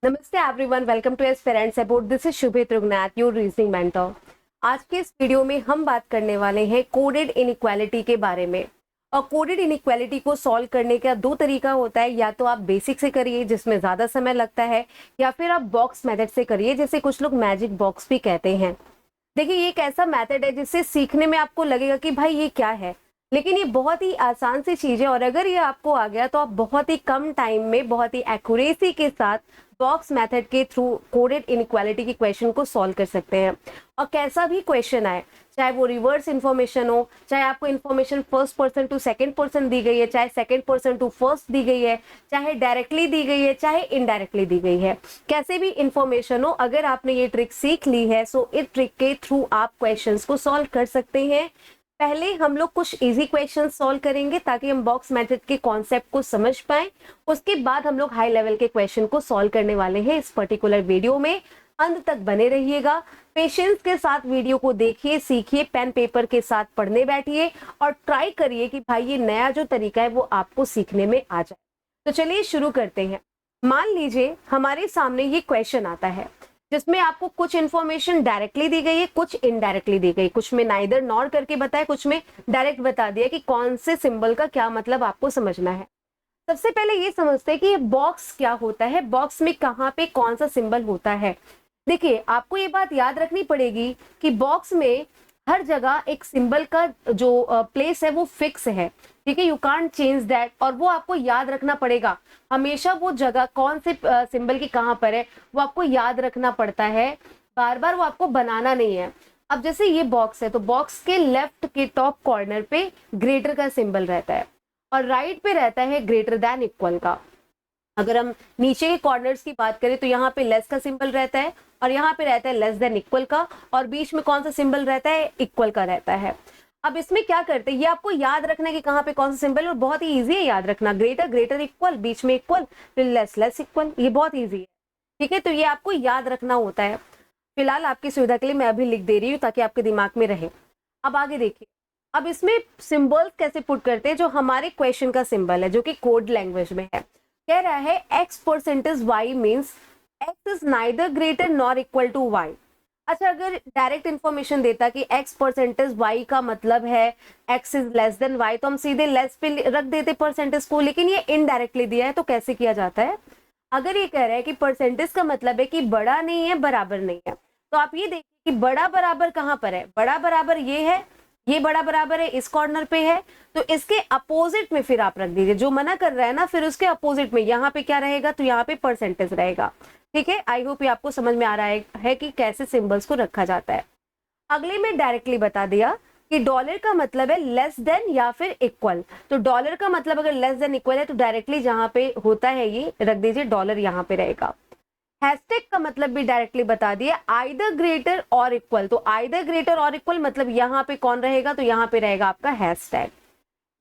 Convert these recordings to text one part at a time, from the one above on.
नमस्ते everyone, welcome to aspirants about this is Shubhe Trigunath, your reasoning mentor. आज के इस वीडियो में हम बात करने वाले हैं कोडेड इनइक्वालिटी के बारे में। और कोडेड इनइक्वालिटी को सॉल्व करने का दो तरीका होता है, या तो आप बेसिक से करिए जिसमें ज़्यादा समय लगता है, या फिर आप बॉक्स मेथड से करिए जिसे कुछ लोग मैजिक बॉक्स भी कहते हैं। देखिए, ये एक ऐसा मेथड है जिससे सीखने में आपको लगेगा कि भाई ये क्या है, लेकिन ये बहुत ही आसान सी चीज़ है और अगर ये आपको आ गया तो आप बहुत ही कम टाइम में बहुत ही एक्यूरेसी के साथ बॉक्स मेथड के थ्रू कोडेड इनइक्वालिटी की क्वेश्चन को सॉल्व कर सकते हैं। और कैसा भी क्वेश्चन आए, चाहे वो रिवर्स इन्फॉर्मेशन हो, चाहे आपको information first person to second person दी गई है, चाहे सेकंड पर्सन टू फर्स्ट दी गई है, चाहे डायरेक्टली दी गई है, चाहे इनडायरेक्टली दी गई है, कैसे भी इन्फॉर्मेशन हो, अगर आपने ये ट्रिक सीख ली है सो इस ट्रिक के थ्रू आप क्वेश्चंस को सॉल्व कर सकते हैं। पहले हम लोग कुछ इजी क्वेश्चन सॉल्व करेंगे ताकि हम बॉक्स मेथड के कॉन्सेप्ट को समझ पाएं। उसके बाद हम लोग हाई लेवल के क्वेश्चन को सॉल्व करने वाले हैं इस पर्टिकुलर वीडियो में। अंत तक बने रहिएगा, पेशेंस के साथ वीडियो को देखिए, सीखिए, पेन पेपर के साथ पढ़ने बैठिए और ट्राई करिए कि भाई ये नया जो तरीका है वो आपको सीखने में आ जाए। तो चलिए शुरू करते हैं। मान लीजिए हमारे सामने ये क्वेश्चन आता है जिसमें आपको कुछ इन्फॉर्मेशन डायरेक्टली दी गई है, कुछ इनडायरेक्टली दी गई, कुछ में नाइदर नॉर करके बताया, कुछ में डायरेक्ट बता दिया कि कौन से सिंबल का क्या मतलब आपको समझना है। सबसे पहले ये समझते हैं कि ये बॉक्स क्या होता है, बॉक्स में कहाँ पे कौन सा सिंबल होता है। देखिए, आपको ये बात याद रखनी पड़ेगी कि बॉक्स में हर जगह एक सिंबल का जो प्लेस है वो फिक्स है, ठीक है, यू कांट चेंज दैट। और वो आपको याद रखना पड़ेगा, हमेशा वो जगह कौन से सिंबल की कहाँ पर है वो आपको याद रखना पड़ता है, बार बार वो आपको बनाना नहीं है। अब जैसे ये बॉक्स है तो बॉक्स के लेफ्ट के टॉप कॉर्नर पे ग्रेटर का सिंबल रहता है और राइट पे रहता है ग्रेटर देन इक्वल का। अगर हम नीचे के कॉर्नर्स की बात करें तो यहाँ पे लेस का सिंबल रहता है और यहाँ पे रहता है लेस देन इक्वल का, और बीच में कौन सा सिंबल रहता है, इक्वल का रहता है। अब इसमें क्या करते हैं, ये आपको याद रखना है कि कहाँ पे कौन सा सिंबल है और बहुत ही इजी है याद रखना। ग्रेटर ग्रेटर इक्वल, बीच में इक्वल, फिर लेस लेस इक्वल, ये बहुत इजी है, ठीक है। तो ये आपको याद रखना होता है। फिलहाल आपकी सुविधा के लिए मैं अभी लिख दे रही हूँ ताकि आपके दिमाग में रहे। अब आगे देखिए, अब इसमें सिंबल्स कैसे पुट करते हैं। जो हमारे क्वेश्चन का सिंबल है जो कि कोड लैंग्वेज में है, कह रहा है x percentage y means x is neither greater nor equal to y। अच्छा, अगर डायरेक्ट इंफॉर्मेशन देता कि x परसेंटेज y का मतलब है x is less than y तो हम सीधे लेस पे रख देते परसेंटेज को, लेकिन ये इनडायरेक्टली दिया है तो कैसे किया जाता है। अगर ये कह रहा है कि परसेंटेज का मतलब है कि बड़ा नहीं है बराबर नहीं है, तो आप ये देखिए कि बड़ा बराबर कहाँ पर है, बड़ा बराबर ये है, ये बड़ा बराबर है इस कॉर्नर पे है, तो इसके अपोजिट में फिर आप रख दीजिए, जो मना कर रहा है ना फिर उसके अपोजिट में यहाँ पे क्या रहेगा, तो यहाँ पे परसेंटेज रहेगा, ठीक है। आई होप ये आपको समझ में आ रहा है कि कैसे सिंबल्स को रखा जाता है। अगले में डायरेक्टली बता दिया कि डॉलर का मतलब है लेस देन या फिर इक्वल, तो डॉलर का मतलब अगर लेस देन इक्वल है तो डायरेक्टली जहां पे होता है ये रख दीजिए, डॉलर यहाँ पे रहेगा। हैशटैग का मतलब भी डायरेक्टली बता दिया, आइदर ग्रेटर और इक्वल, तो आइदर ग्रेटर और इक्वल मतलब यहाँ पे कौन रहेगा, तो यहाँ पे रहेगा आपका हैशटैग।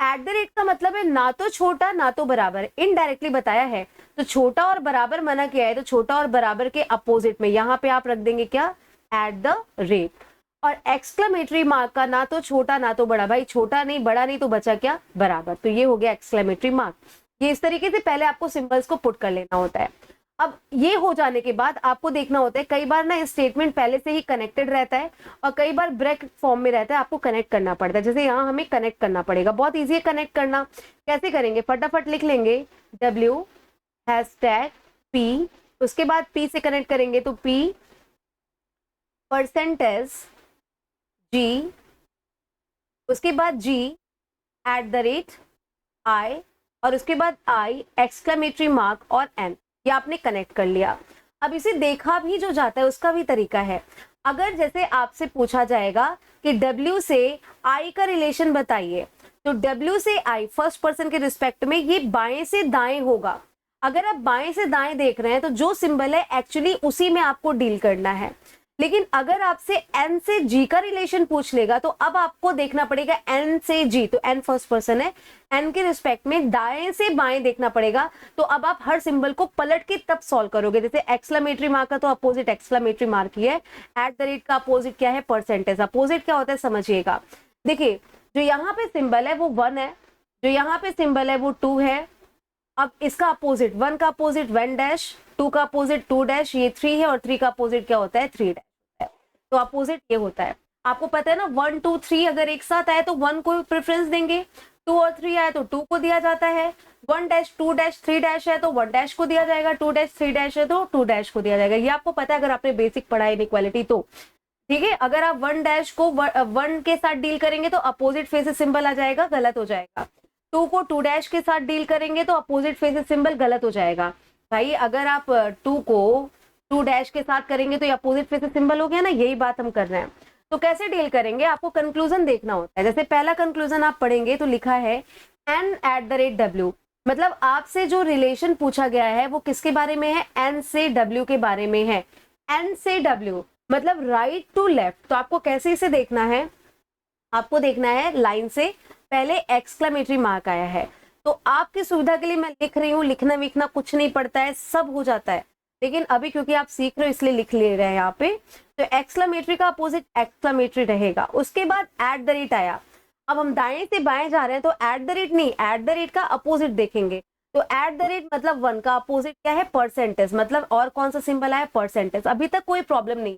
एट द रेट का मतलब है ना तो छोटा ना तो बराबर, इनडायरेक्टली बताया है, तो छोटा और बराबर मना किया है तो छोटा और बराबर के अपोजिट में यहाँ पे आप रख देंगे क्या, एट द रेट। और एक्सक्लेमेटरी मार्क का ना तो छोटा ना तो बड़ा, भाई छोटा नहीं बड़ा नहीं तो बचा क्या, बराबर, तो ये हो गया एक्सक्लेमेटरी मार्क। ये इस तरीके से पहले आपको सिंबल्स को पुट कर लेना होता है। अब ये हो जाने के बाद आपको देखना होता है, कई बार ना स्टेटमेंट पहले से ही कनेक्टेड रहता है और कई बार ब्रेक फॉर्म में रहता है, आपको कनेक्ट करना पड़ता है। जैसे यहाँ हमें कनेक्ट करना पड़ेगा, बहुत ईजी है कनेक्ट करना। कैसे करेंगे, फटाफट लिख लेंगे, W हैशटैग P, उसके बाद P से कनेक्ट करेंगे तो P परसेंटेज G, उसके बाद G at the rate I, और उसके बाद I एक्सक्लेमेटरी मार्क और N, ये आपने कनेक्ट कर लिया। अब इसे देखा भी जो जाता है उसका भी तरीका है। अगर जैसे आपसे पूछा जाएगा कि W से I का रिलेशन बताइए, तो W से I फर्स्ट पर्सन के रिस्पेक्ट में ये बाएं से दाएं होगा। अगर आप बाएं से दाएं देख रहे हैं तो जो सिंबल है एक्चुअली उसी में आपको डील करना है। लेकिन अगर आपसे N से G का रिलेशन पूछ लेगा तो अब आपको देखना पड़ेगा N से G, तो N फर्स्ट पर्सन है, N के रिस्पेक्ट में दाएं से बाएं देखना पड़ेगा। तो अब आप हर सिंबल को पलट के तब सॉल्व करोगे। जैसे एक्सक्लेमेटरी मार्क का तो अपोजिट एक्सक्लेमेटरी मार्क ही है, एट द रेट का अपोजिट क्या है, परसेंटेज। अपोजिट क्या होता है समझिएगा। देखिए, जो यहाँ पे सिंबल है वो 1 है, जो यहाँ पे सिंबल है वो 2 है, अब इसका अपोजिट, 1 का अपोजिट 1 डैश, 2 का अपोजिट 2 डैश, ये 3 है, और 3 का अपोजिट क्या होता है, 3 डैश होता है। तो अपोजिट ये होता है। आपको पता है ना 1 2 3 अगर एक साथ आए तो 1 को प्रेफरेंस देंगे, 2 और 3 आए तो 2 को दिया जाता है, 1 डैश 2 डैश 3 डैश है तो 1 डैश को दिया जाएगा, 2 डैश 3 डैश है तो 2 डैश को दिया जाएगा। ये आपको पता है अगर आपने बेसिक पढ़ा है इनइक्वालिटी तो, ठीक है। अगर आप 1 डैश को 1 के साथ डील करेंगे तो अपोजिट फेसेस सिंबल आ जाएगा, गलत हो जाएगा। 2 को 2 डैश के साथ डील करेंगे तो अपोजिट फेसेस सिंबल गलत हो जाएगा। भाई अगर आप 2 को 2 डैश के साथ करेंगे तो ये अपोजिट फेसेस सिंबल हो गया ना, यही बात हम कर रहे हैं। तो कैसे डील करेंगे, आपको कंक्लूजन देखना होता है। जैसे पहला कंक्लूजन आप पढ़ेंगे तो लिखा है n@w, मतलब आपसे जो रिलेशन पूछा गया है वो किसके बारे में है, n से w के बारे में है। n से w मतलब राइट टू लेफ्ट। तो आपको कैसे इसे देखना है, आपको देखना है लाइन से पहले एक्सक्लेमेटरी मार्क आया है। तो आपकी सुविधा के लिए मैं लिख रही हूँ, लिखना विखना कुछ नहीं पड़ता है, सब हो जाता है, लेकिन अभी क्योंकि आप सीख रहे हो इसलिए लिख ले रहे हैं यहाँ पे। तो एक्सक्लेमेटरी का अपोजिट एक्सक्लेमेटरी रहेगा। उसके बाद एट द रेट आया। अब हम दाएं से बाएं जा रहे हैं तो एट द रेट नहीं, एट द रेट का अपोजिट देखेंगे। तो एट द रेट मतलब 1 का अपोजिट क्या है, परसेंटेज, मतलब और कौन सा सिंबल आया, परसेंटेज। अभी तक कोई प्रॉब्लम नहीं,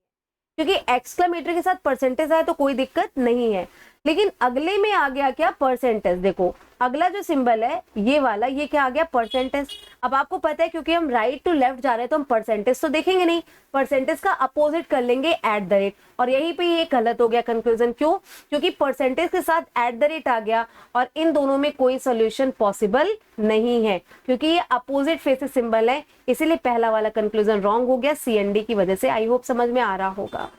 क्योंकि एक्सक्लेमेटरी के साथ परसेंटेज आए तो कोई दिक्कत नहीं है। लेकिन अगले में आ गया क्या, परसेंटेज। देखो अगला जो सिंबल है ये वाला, ये क्या आ गया, परसेंटेज। अब आपको पता है क्योंकि हम राइट टू लेफ्ट जा रहे हैं तो हम परसेंटेज तो देखेंगे नहीं, परसेंटेज का अपोजिट कर लेंगे एट द रेट। और यहीं पे ये गलत हो गया कंक्लूजन। क्यों, क्योंकि परसेंटेज के साथ एट द रेट आ गया और इन दोनों में कोई सोल्यूशन पॉसिबल नहीं है, क्योंकि ये अपोजिट फेसेस सिंबल है, इसीलिए पहला वाला कंक्लूजन रॉन्ग हो गया CND की वजह से। आई होप समझ में आ रहा होगा।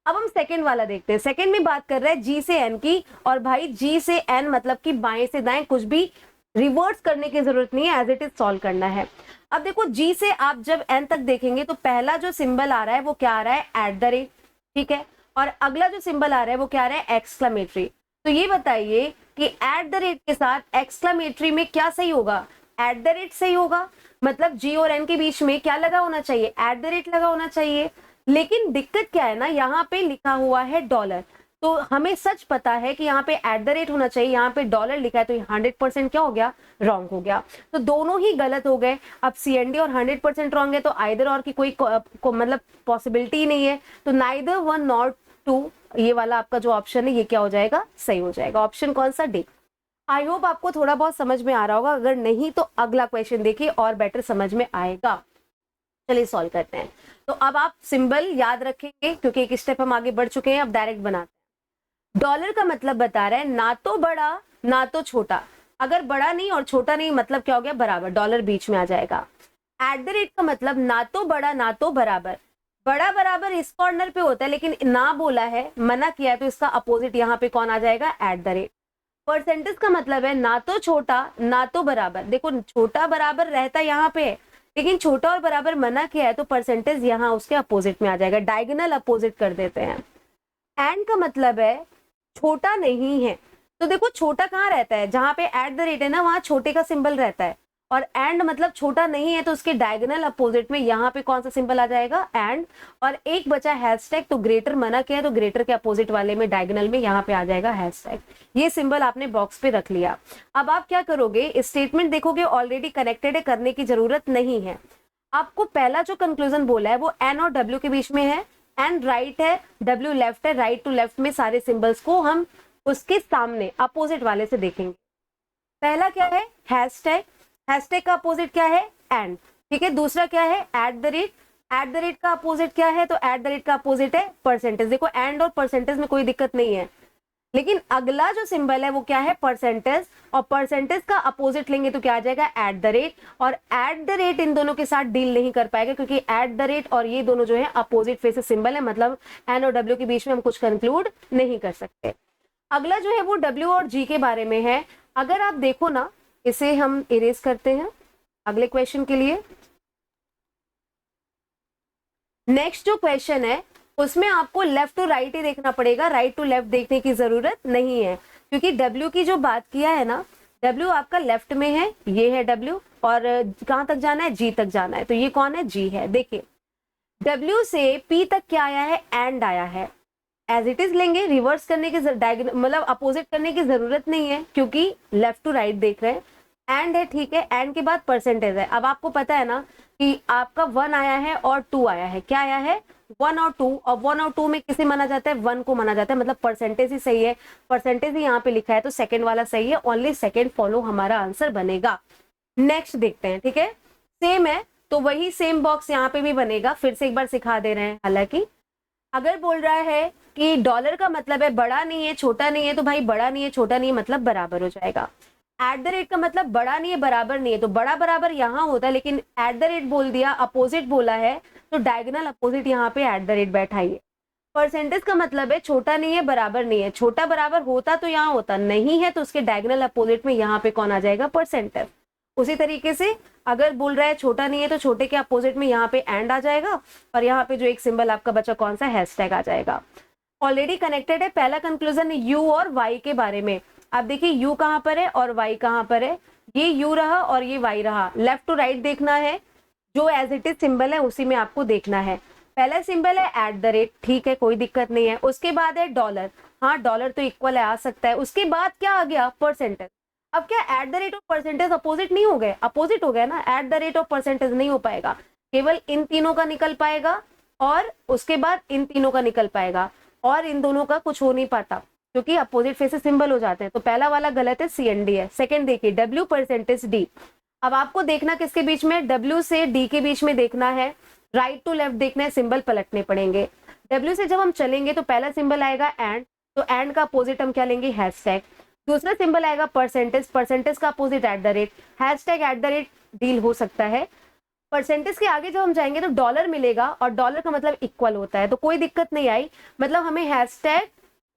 अब हम सेकंड वाला देखते हैं। सेकंड में बात कर रहे हैं G से N की, और भाई G से N मतलब कि बाएं से दाएं, कुछ भी रिवर्स करने की जरूरत नहीं है, एज इट इज सॉल्व करना है। अब देखो G से आप जब N तक देखेंगे तो पहला जो सिंबल आ रहा है वो क्या आ रहा है, एट द रेट, ठीक है। और अगला जो सिंबल आ रहा है वो क्या आ रहा है, एक्सक्लेमेटरी। तो ये बताइए कि एट द रेट के साथ एक्सक्लेमेटरी में क्या सही होगा, एट द रेट सही होगा। मतलब G और N के बीच में क्या लगा होना चाहिए, एट द रेट लगा होना चाहिए। लेकिन दिक्कत क्या है ना, यहाँ पे लिखा हुआ है डॉलर। तो हमें सच पता है कि यहाँ पे एट द रेट होना चाहिए, यहाँ पे डॉलर लिखा है, तो 100% क्या हो गया, रॉन्ग हो गया। तो दोनों ही गलत हो गए। अब CND और 100% रॉन्ग है तो आइदर और की कोई मतलब पॉसिबिलिटी नहीं है। तो नाइदर 1 नॉट 2, ये वाला आपका जो ऑप्शन है ये क्या हो जाएगा, सही हो जाएगा। ऑप्शन कौन सा, डी। आई होप आपको थोड़ा बहुत समझ में आ रहा होगा, अगर नहीं तो अगला क्वेश्चन देखिए और बेटर समझ में आएगा। चलिए सॉल्व करते हैं। तो अब आप सिंबल याद रखेंगे क्योंकि एक स्टेप हम आगे बढ़ चुके हैं, अब डायरेक्ट बनाते हैं। डॉलर का मतलब बता रहा है ना तो बड़ा ना तो छोटा। अगर बड़ा नहीं और छोटा नहीं मतलब क्या हो गया, बराबर, डॉलर बीच में आ जाएगा। एट द रेट का मतलब ना तो बड़ा ना तो बराबर। बड़ा बराबर इस कॉर्नर पे होता है, लेकिन ना बोला है, मना किया है, तो इसका अपोजिट यहाँ पे कौन आ जाएगा, एट द रेट। परसेंटेज का मतलब है ना तो छोटा ना तो बराबर। देखो छोटा बराबर रहता यहाँ पे, लेकिन छोटा और बराबर मना किया है तो परसेंटेज यहाँ उसके अपोजिट में आ जाएगा, डायगोनल अपोजिट कर देते हैं। एंड का मतलब है छोटा नहीं है। तो देखो छोटा कहाँ रहता है, जहां पे एट द रेट है ना वहां छोटे का सिंबल रहता है, और एंड मतलब छोटा नहीं है तो उसके डायगोनल अपोजिट में यहाँ पे कौन सा सिंबल आ जाएगा, एंड। और एक बचा हैशटैग, तो ग्रेटर मना किया है तो ग्रेटर के अपोजिट वाले में डायगोनल में यहाँ पे आ जाएगा हैशटैग। ये सिंबल आपने बॉक्स पे रख लिया। अब आप क्या करोगे, स्टेटमेंट देखोगे ऑलरेडी कनेक्टेड है, करने की जरूरत नहीं है। आपको पहला जो कंक्लूजन बोला है वो एन और डब्ल्यू के बीच में है, एन राइट है, डब्ल्यू लेफ्ट है, राइट टू लेफ्ट में सारे सिंबल्स को हम उसके सामने अपोजिट वाले से देखेंगे। पहला क्या है, हैशटैग, हैशटैग का अपोजिट क्या है, एंड, ठीक है। दूसरा क्या है, at the rate, at the rate का अपोजिट क्या है, तो एट द रेट का अपोजिट है परसेंटेज। देखो एंड और परसेंटेज में कोई दिक्कत नहीं है, लेकिन अगला जो सिंबल है वो क्या है, परसेंटेज, और परसेंटेज का अपोजिट लेंगे तो क्या आ जाएगा, एट द रेट। और एट द रेट इन दोनों के साथ डील नहीं कर पाएगा क्योंकि एट द रेट और ये दोनों जो है अपोजिट फेसेस सिंबल है, मतलब एन और डब्ल्यू के बीच में हम कुछ कंक्लूड नहीं कर सकते। अगला जो है वो डब्ल्यू और जी के बारे में है। अगर आप देखो ना, इसे हम इरेज करते हैं अगले क्वेश्चन के लिए। नेक्स्ट जो क्वेश्चन है उसमें आपको लेफ्ट टू राइट ही देखना पड़ेगा, राइट टू लेफ्ट देखने की जरूरत नहीं है, क्योंकि डब्ल्यू की जो बात किया है ना, डब्ल्यू आपका लेफ्ट में है, ये है डब्ल्यू, और कहां तक जाना है, जी तक जाना है, तो ये कौन है, जी है। देखिए डब्ल्यू से पी तक क्या आया है, एंड आया है, एज इट इज लेंगे, रिवर्स करने की मतलब अपोजिट करने की जरूरत नहीं है क्योंकि लेफ्ट टू राइट देख रहे हैं। एंड है, ठीक है, एंड के बाद परसेंटेज है। अब आपको पता है ना कि आपका 1 आया है और 2 आया है, क्या आया है 1 और 2, और 1 और 2 में किसे माना जाता है 1 को माना जाता है, मतलब परसेंटेज ही सही है, परसेंटेज ही यहाँ पे लिखा है तो सेकंड वाला सही है, ओनली सेकंड फॉलो हमारा आंसर बनेगा। नेक्स्ट देखते हैं, ठीक है, सेम है तो वही सेम बॉक्स यहाँ पे भी बनेगा, फिर से एक बार सिखा दे रहे हैं। हालांकि अगर बोल रहा है कि डॉलर का मतलब है बड़ा नहीं है छोटा नहीं है, तो भाई बड़ा नहीं है छोटा नहीं है मतलब बराबर हो जाएगा। एट द रेट का मतलब बड़ा नहीं है बराबर नहीं है, तो बड़ा बराबर यहाँ होता है, लेकिन एट द रेट बोल दिया, अपोजिट बोला है, तो डायगोनल अपोजिट यहाँ पे एट द रेट बैठाइए। परसेंटेज का मतलब है छोटा नहीं है बराबर नहीं है, छोटा बराबर होता तो यहाँ होता, नहीं है तो उसके डायगोनल अपोजिट में यहाँ पे कौन आ जाएगा परसेंटेज। उसी तरीके से अगर बोल रहा है छोटा नहीं है तो छोटे के अपोजिट में यहाँ पे एंड आ जाएगा, और यहाँ पे जो एक सिंबल आपका बचा कौन सा हैशटैग आ जाएगा। ऑलरेडी कनेक्टेड है। पहला कंक्लूजन यू और वाई के बारे में। अब देखिए यू कहाँ पर है और वाई कहाँ पर है, ये यू रहा और ये वाई रहा, लेफ्ट टू राइट देखना है, जो एज इट इज सिंबल है उसी में आपको देखना है। पहला सिंबल है एट द रेट, ठीक है कोई दिक्कत नहीं है। उसके बाद है डॉलर, हाँ डॉलर तो इक्वल है आ सकता है। उसके बाद क्या आ गया परसेंटेज। अब क्या एट द रेट और परसेंटेज अपोजिट नहीं हो गए, अपोजिट हो गया ना, एट द रेट और परसेंटेज नहीं हो पाएगा, केवल इन तीनों का निकल पाएगा और उसके बाद इन तीनों का निकल पाएगा, और इन दोनों का कुछ हो नहीं पाता क्योंकि अपोजिट फेस से सिंबल हो जाते हैं। तो पहला वाला गलत है, सी एंड डी है। सेकंड देखिए डब्ल्यू परसेंटेज डी। अब आपको देखना किसके बीच में, डब्ल्यू से डी के बीच में देखना है, राइट टू लेफ्ट देखना है, सिंबल पलटने पड़ेंगे। डब्ल्यू से जब हम चलेंगे तो पहला सिंबल आएगा एंड, तो एंड का अपोजिट हम क्या लेंगे हैशटैग। दूसरा सिंबल आएगा परसेंटेज, परसेंटेज का opposite at the rate, hashtag at the rate deal हो सकता है। परसेंटेज के आगे जब हम जाएंगे तो डॉलर मिलेगा, और डॉलर का मतलब इक्वल होता है, तो कोई दिक्कत नहीं आई, मतलब हमें हैशटैग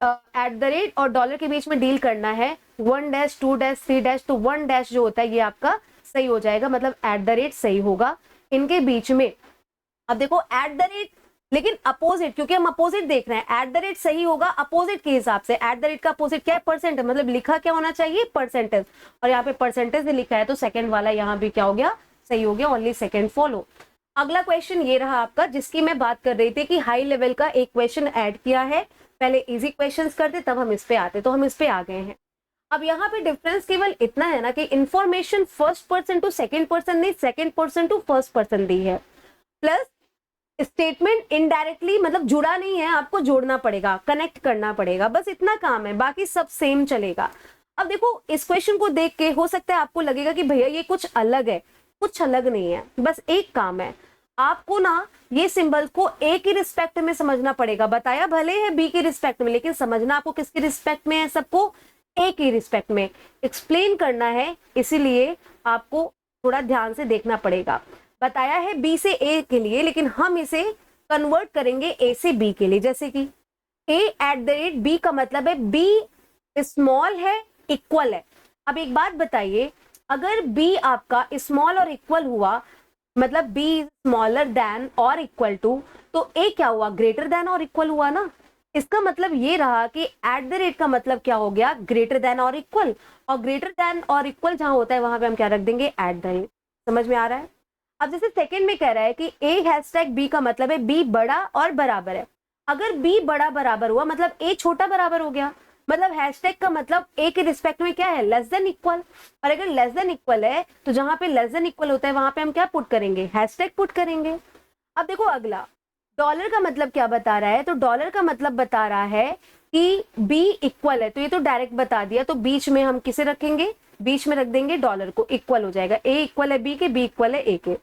एट द रेट और डॉलर के बीच में डील करना है, 1 डैश 2 डैश 3 डैश, तो 1 डैश जो होता है ये आपका सही हो जाएगा, मतलब एट द रेट सही होगा इनके बीच में। अब देखो एट द रेट, लेकिन अपोजिट, क्योंकि हम अपोजिट देख रहे हैं, एट द रेट सही होगा अपोजिट के हिसाब से। एट द रेट का अपोजिट क्या है परसेंट, मतलब लिखा क्या होना चाहिए परसेंटेज, और यहाँ पे परसेंटेज लिखा है तो सेकंड वाला यहाँ भी क्या हो गया सही हो गया, ओनली सेकंड फॉलो। अगला क्वेश्चन ये रहा आपका, जिसकी मैं बात कर रही थी कि हाई लेवल का एक क्वेश्चन ऐड किया है, पहले इजी क्वेश्चंस करते तब हम इस पे आते, तो हम इस पे आ गए हैं। अब यहाँ पे डिफरेंस केवल इतना है ना कि information first person to second person नहीं, second person to first person दी है, प्लस स्टेटमेंट इनडायरेक्टली मतलब जुड़ा नहीं है, आपको जोड़ना पड़ेगा, कनेक्ट करना पड़ेगा, बस इतना काम है, बाकी सब सेम चलेगा। अब देखो इस क्वेश्चन को देख के हो सकता है आपको लगेगा कि भैया ये कुछ अलग है, कुछ अलग नहीं है, बस एक काम है, आपको ना ये सिंबल को ए की रिस्पेक्ट में समझना पड़ेगा। बताया भले है बी की रिस्पेक्ट में, लेकिन समझना आपको किसकी रिस्पेक्ट में है, सबको ए की रिस्पेक्ट में एक्सप्लेन करना है, इसीलिए आपको थोड़ा ध्यान से देखना पड़ेगा। बताया है बी से ए के लिए, लेकिन हम इसे कन्वर्ट करेंगे ए से बी के लिए, जैसे कि ए एट द रेट बी का मतलब है बी स्मॉल है इक्वल है। अब एक बात बताइए, अगर बी आपका स्मॉल और इक्वल हुआ, मतलब बी स्मॉलर देन और इक्वल टू, तो ए क्या हुआ ग्रेटर देन और इक्वल हुआ ना। इसका मतलब ये रहा कि एट द रेट का मतलब क्या हो गया ग्रेटर देन और इक्वल, और ग्रेटर देन और इक्वल जहां होता है वहां पे हम क्या रख देंगे एट द रेट। समझ में आ रहा है। अब जैसे सेकंड में कह रहा है कि ए हैशटैग बी का मतलब है बी बड़ा और बराबर है। अगर बी बड़ा बराबर हुआ मतलब ए छोटा बराबर हो गया, मतलब हैशटैग का मतलब ए के रिस्पेक्ट में क्या है लेस देन इक्वल, और अगर लेस देन इक्वल है तो जहां पे लेस देन इक्वल होता है वहां पे हम क्या पुट करेंगे हैशटैग पुट करेंगे। अब देखो अगला डॉलर का मतलब क्या बता रहा है, तो डॉलर का मतलब बता रहा है कि बी इक्वल है, तो ये तो डायरेक्ट बता दिया, तो बीच में हम किसे रखेंगे, बीच में रख देंगे डॉलर को, इक्वल हो जाएगा, ए इक्वल है बी के, बी इक्वल है ए के।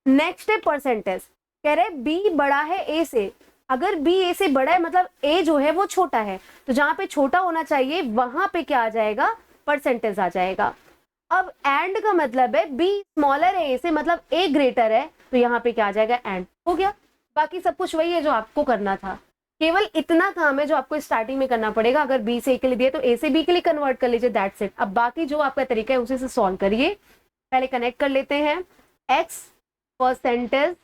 नेक्स्ट है परसेंटेज, कह रहे बी बड़ा है ए से, अगर बी ए से बड़ा है मतलब ए जो है वो छोटा है, तो जहां पे छोटा होना चाहिए वहां पे क्या आ जाएगा परसेंटेज आ जाएगा। अब एंड का मतलब है बी स्मॉलर है ए से, मतलब ए ग्रेटर है, तो यहाँ पे क्या आ जाएगा एंड हो गया। बाकी सब कुछ वही है जो आपको करना था, केवल इतना काम है जो आपको स्टार्टिंग में करना पड़ेगा। अगर बी से ए के लिए दिए तो ए से बी के लिए कन्वर्ट कर लीजिए, दैट्स इट। अब बाकी जो आपका तरीका है उसी से सॉल्व करिए। पहले कनेक्ट कर लेते हैं एक्स परसेंटेज,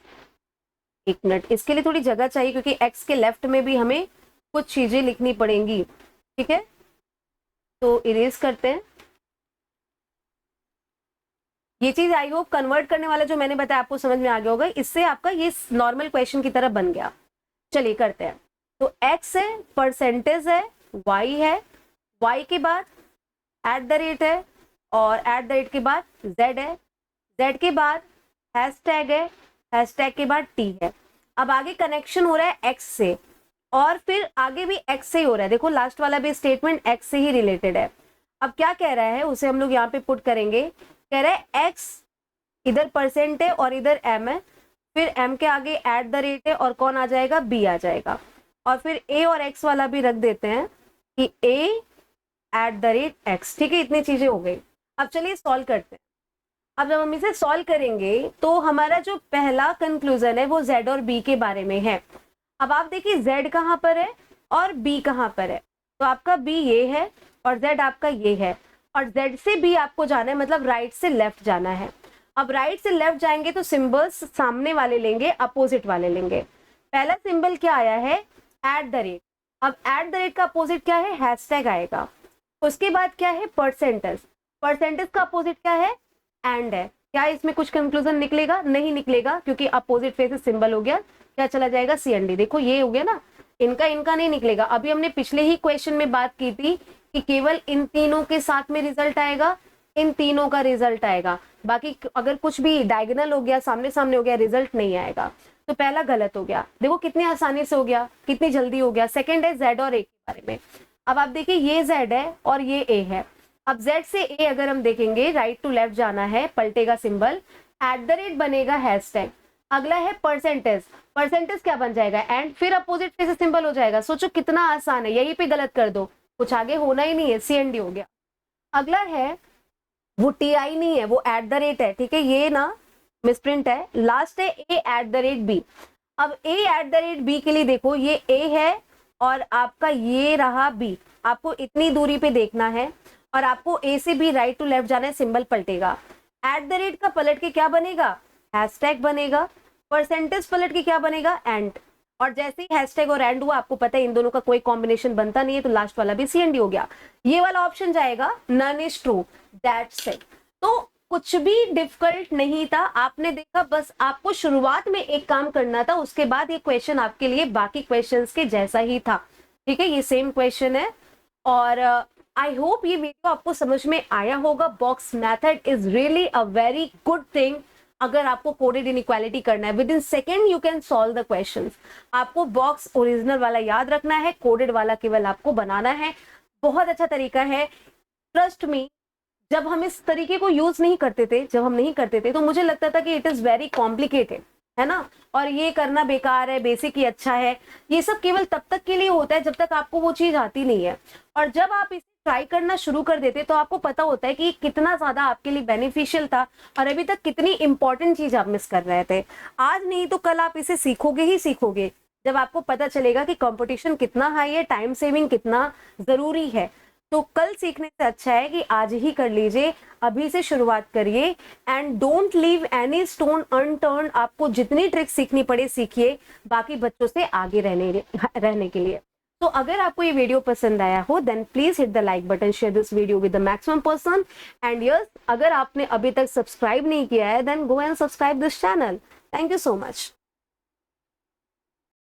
एक मिनट इसके लिए थोड़ी जगह चाहिए क्योंकि एक्स के लेफ्ट में भी हमें कुछ चीजें लिखनी पड़ेंगी, ठीक है, तो इरेज करते हैं। ये चीज आई होप कन्वर्ट करने वाला जो मैंने बताया आपको समझ में आ गया होगा, इससे आपका ये नॉर्मल क्वेश्चन की तरह बन गया। चलिए करते हैं। तो एक्स है, परसेंटेज है, वाई है, वाई के बाद एट द रेट है, और एट द रेट के बाद z है, z के बाद हैशटैग है, हैशटैग के बाद t है। अब आगे कनेक्शन हो रहा है x से और फिर आगे भी x से ही हो रहा है। देखो लास्ट वाला भी स्टेटमेंट x से ही रिलेटेड है। अब क्या कह रहा है उसे हम लोग यहाँ पे पुट करेंगे। कह रहा है x इधर परसेंट है और इधर m है, फिर m के आगे एट द रेट है और कौन आ जाएगा, b आ जाएगा। और फिर a और x वाला भी रख देते हैं कि a at the rate x। ठीक है, इतनी चीजें हो गई। अब चलिए सॉल्व करते हैं। अब जब हम इसे सॉल्व करेंगे तो हमारा जो पहला कंक्लूजन है वो z और b के बारे में है। अब आप देखिए z कहाँ पर है और b कहाँ पर है। तो आपका b ये है और z आपका ये है, और z से b आपको जाना है, मतलब राइट से लेफ्ट जाना है। अब राइट से लेफ्ट जाएंगे तो सिंबल्स सामने वाले लेंगे, अपोजिट वाले लेंगे। पहला सिंबल क्या आया है, एट द रेट। अब एट द रेट का अपोजिट क्या है, हैशटैग आएगा। उसके बाद क्या है, परसेंटेज। परसेंटेज का अपोजिट क्या है, एंड है। क्या इसमें कुछ कंक्लूजन निकलेगा, नहीं निकलेगा, क्योंकि अपोजिट फेस सिंबल हो गया, क्या चला जाएगा, CND। देखो ये हो गया ना, इनका नहीं निकलेगा। अभी हमने पिछले ही क्वेश्चन में बात की थी कि केवल इन तीनों के साथ में रिजल्ट आएगा, इन तीनों का रिजल्ट आएगा, बाकी अगर कुछ भी डायगोनल हो गया, सामने सामने हो गया, रिजल्ट नहीं आएगा। तो पहला गलत हो गया। देखो कितनी आसानी से हो गया, कितनी जल्दी हो गया। सेकंड है z और a के बारे में। अब आप देखिए ये z है और ये a है। अब z से a अगर हम देखेंगे, राइट टू लेफ्ट जाना है, पलटेगा सिंबल, एट द रेट बनेगा हैशटैग। अगला है परसेंटेज। परसेंटेज क्या बन जाएगा, एंड, फिर अपोजिट फेस सिंबल हो जाएगा। सोचो कितना आसान है, यहीं पे गलत कर दो, कुछ आगे होना ही नहीं है, CND हो गया। अगला है वो TI नहीं है, वो एट द रेट है। ठीक है, ये ना मिसप्रिंट है। लास्ट है A at the rate B। अब A at the rate B के लिए देखो, ये A है और आपका ये रहा B। आपको इतनी दूरी पे देखना है और आपको A से B राइट टू लेफ्ट जाना है, सिंबल पलटेगा। एट द रेट का पलट के क्या बनेगा, हैशटैग बनेगा। परसेंटेज पलट के क्या बनेगा, एंड। और जैसे ही हैशटैग और एंड हुआ, आपको पता है इन दोनों का कोई कॉम्बिनेशन बनता नहीं है, तो लास्ट वाला भी CND हो गया। ये वाला ऑप्शन जाएगा none is true, that's it. तो कुछ भी डिफिकल्ट नहीं था, आपने देखा, बस आपको शुरुआत में एक काम करना था, उसके बाद ये क्वेश्चन आपके लिए बाकी क्वेश्चंस के जैसा ही था। ठीक है, ये सेम क्वेश्चन है। और आई होप ये वीडियो आपको समझ में आया होगा। Box method is really a very good thing. अगर आपको कोडेड इनइक्वालिटी करना है, with in second you can solve the questions. आपको बॉक्स ओरिजिनल वाला याद रखना है, कोडेड वाला केवल आपको बनाना है। बहुत अच्छा तरीका है, ट्रस्ट मी। जब हम इस तरीके को यूज नहीं करते थे, तो मुझे लगता था कि इट इज वेरी कॉम्प्लिकेटेड, है ना, और ये करना बेकार है, बेसिक ही अच्छा है। ये सब केवल तब तक के लिए होता है जब तक आपको वो चीज आती नहीं है। और जब आप इसे ट्राई करना शुरू कर देते तो आपको पता होता है कि ये कितना ज्यादा आपके लिए बेनिफिशियल था और अभी तक कितनी इंपॉर्टेंट चीज आप मिस कर रहे थे। आज नहीं तो कल आप इसे सीखोगे ही सीखोगे, जब आपको पता चलेगा कि कंपटीशन कितना हाई है, टाइम सेविंग कितना जरूरी है। तो कल सीखने से अच्छा है कि आज ही कर लीजिए, अभी से शुरुआत करिए। And don't leave any stone unturned. आपको जितनी ट्रिक सीखनी पड़े सीखिए, बाकी बच्चों से आगे रहने के लिए। तो अगर आपको ये वीडियो पसंद आया हो, then please hit the like button, share this video with the maximum person. And yes, अगर आपने अभी तक सब्सक्राइब नहीं किया है, then go and subscribe this channel. Thank you so much.